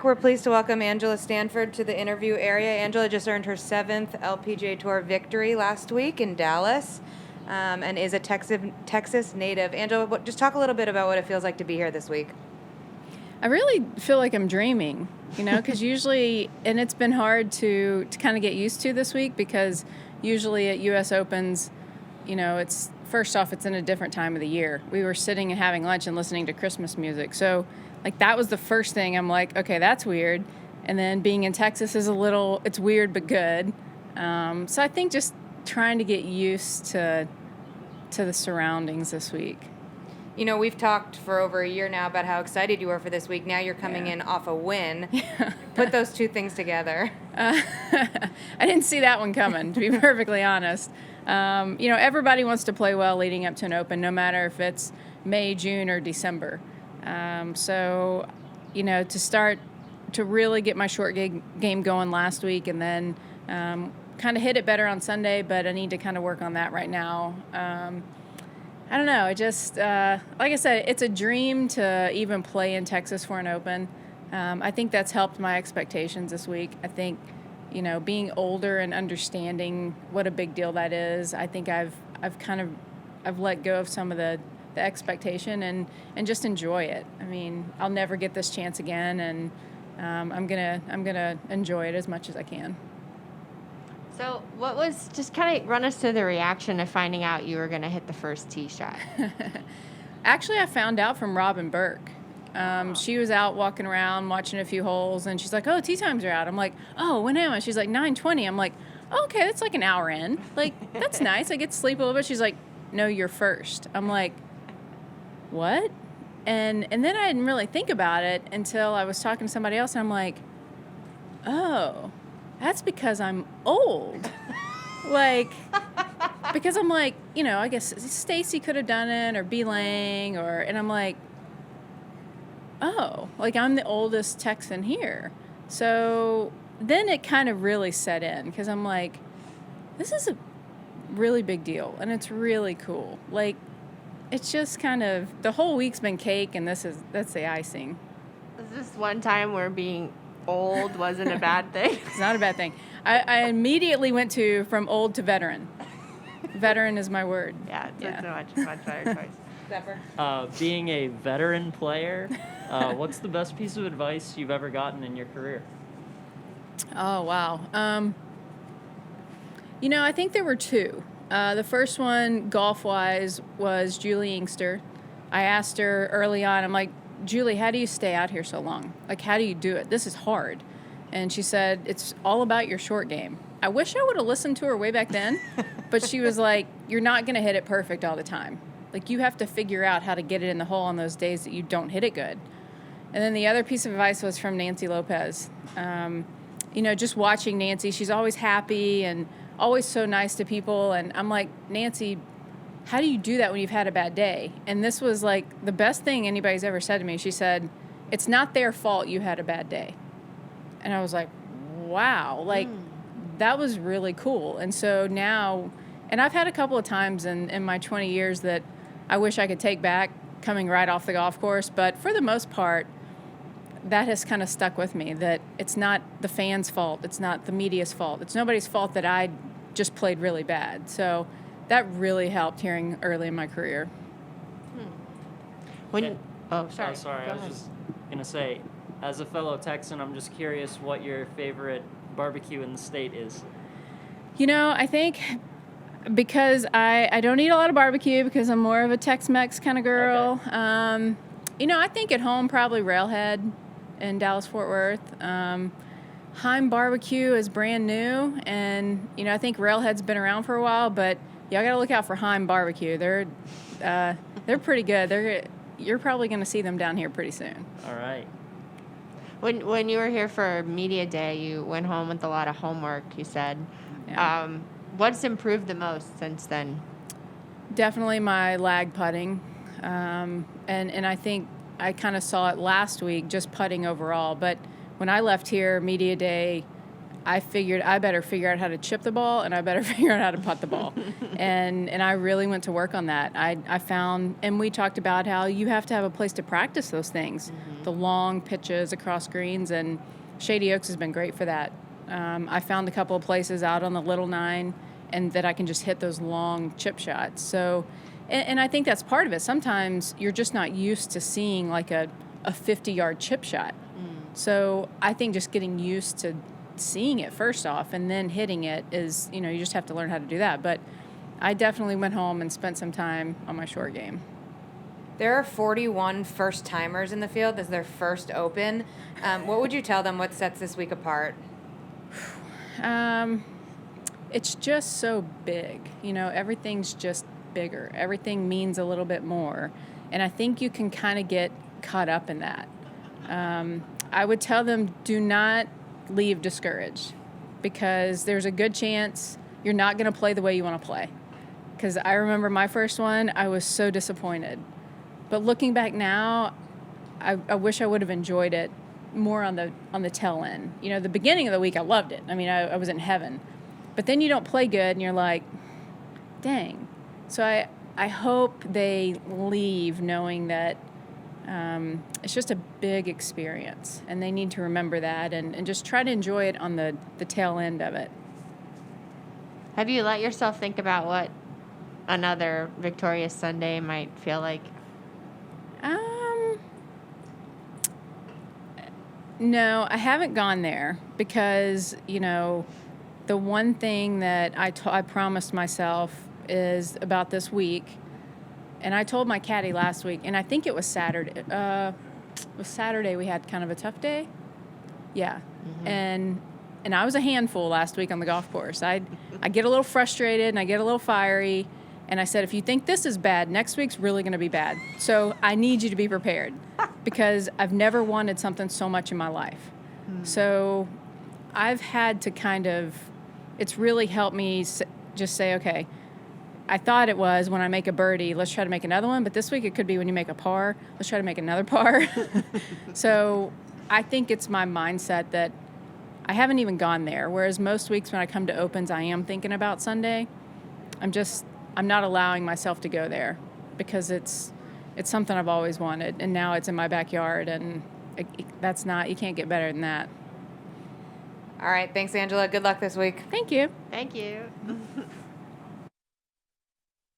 We're pleased to welcome Angela Stanford to the interview area. Angela just earned her seventh LPGA Tour victory last week in Dallas, and is a Texas native. Angela, just talk a little bit about what it feels like to be here this week. I really feel like I'm dreaming, because usually, and it's been hard to kind of get used to this week because usually at U.S. Opens, it's first off, it's in a different time of the year. We were sitting and having lunch and listening to Christmas music. So, that was the first thing. I'm like, okay, that's weird. And then being in Texas is it's weird but good. So I think just trying to get used to the surroundings this week. We've talked for over a year now about how excited you were for this week. Now you're coming in off a win. Put those two things together. I didn't see that one coming, to be perfectly honest. Everybody wants to play well leading up to an Open, no matter if it's May, June, or December. So, to start to really get my short game going last week and then kind of hit it better on Sunday, but I need to kind of work on that right now. I don't know. I just, like I said, it's a dream to even play in Texas for an Open. I think that's helped my expectations this week. I think, being older and understanding what a big deal that is, I think I've let go of some of the expectation and just enjoy it. I mean, I'll never get this chance again, and I'm gonna enjoy it as much as I can. So what was, just kind of run us through the reaction of finding out you were going to hit the first tee shot? Actually, I found out from Robin Burke. She was out walking around, watching a few holes, and she's like, oh, tee times are out. I'm like, oh, when am I? She's like, 9:20. I'm like, oh, okay, that's like an hour in. That's nice. I get to sleep a little bit. She's like, no, you're first. I'm like, what? And then I didn't really think about it until I was talking to somebody else, and I'm like, oh, that's because I'm old. Because I'm like, I guess Stacy could have done it, or B. Lang, and I'm like, oh, I'm the oldest Texan here. So then it kind of really set in, because I'm like, this is a really big deal, and it's really cool. It's just kind of, the whole week's been cake, and that's the icing. Is this one time where being old wasn't a bad thing? It's not a bad thing. I immediately went from old to veteran. Veteran is my word. Yeah, it's a much better choice. Zephyr? Being a veteran player, what's the best piece of advice you've ever gotten in your career? Oh, wow. I think there were two. The first one, golf-wise, was Julie Inkster. I asked her early on, I'm like, Julie, how do you stay out here so long? How do you do it? This is hard. And she said, it's all about your short game. I wish I would have listened to her way back then, but she was like, you're not going to hit it perfect all the time. You have to figure out how to get it in the hole on those days that you don't hit it good. And then the other piece of advice was from Nancy Lopez. Just watching Nancy, she's always happy and always so nice to people. And I'm like, Nancy, how do you do that when you've had a bad day? And this was the best thing anybody's ever said to me. She said, it's not their fault you had a bad day. And I was like, wow, that was really cool. And so now, and I've had a couple of times in my 20 years that I wish I could take back coming right off the golf course. But for the most part, that has kind of stuck with me, that it's not the fans' fault. It's not the media's fault. It's nobody's fault that I just played really bad. So that really helped hearing early in my career. Sorry. I was just going to say, as a fellow Texan, I'm just curious what your favorite barbecue in the state is. I think because I don't eat a lot of barbecue because I'm more of a Tex-Mex kind of girl. Okay. I think at home probably Railhead in Dallas-Fort Worth. Heim Barbecue is brand new, and I think Railhead's been around for a while, but y'all got to look out for Heim Barbecue. They're pretty good. You're probably going to see them down here pretty soon. All right. When you were here for media day, you went home with a lot of homework, you said. Yeah. What's improved the most since then? Definitely my lag putting. And I think I kind of saw it last week, just putting overall. But when I left here, media day, I figured I better figure out how to chip the ball and I better figure out how to putt the ball. and I really went to work on that. I found, and we talked about how you have to have a place to practice those things, the long pitches across greens, and Shady Oaks has been great for that. I found a couple of places out on the Little Nine and that I can just hit those long chip shots. So, and I think that's part of it. Sometimes you're just not used to seeing like a 50-yard chip shot. So I think just getting used to seeing it first off and then hitting it is, you just have to learn how to do that. But I definitely went home and spent some time on my short game. There are 41 first-timers in the field. This is their first Open. What would you tell them? What sets this week apart? It's just so big. Everything's just bigger. Everything means a little bit more. And I think you can kind of get caught up in that. I would tell them, do not leave discouraged, because there's a good chance you're not going to play the way you want to play. Because I remember my first one, I was so disappointed. But looking back now, I wish I would have enjoyed it more on the tail end. The beginning of the week, I loved it. I mean, I was in heaven. But then you don't play good, and you're like, dang. So I hope they leave knowing that it's just a big experience, and they need to remember that and just try to enjoy it on the tail end of it. Have you let yourself think about what another victorious Sunday might feel like? No, I haven't gone there because, the one thing that I promised myself is about this week. And I told my caddy last week, and I think it was Saturday. It was Saturday we had kind of a tough day. Yeah. And I was a handful last week on the golf course. I get a little frustrated and I get a little fiery. And I said, if you think this is bad, next week's really going to be bad. So I need you to be prepared, because I've never wanted something so much in my life. So I've had to it's really helped me just say, okay, I thought it was when I make a birdie, let's try to make another one. But this week it could be when you make a par, let's try to make another par. So I think it's my mindset that I haven't even gone there. Whereas most weeks when I come to Opens, I am thinking about Sunday. I'm not allowing myself to go there because it's something I've always wanted. And now it's in my backyard, and you can't get better than that. All right. Thanks, Angela. Good luck this week. Thank you. Thank you.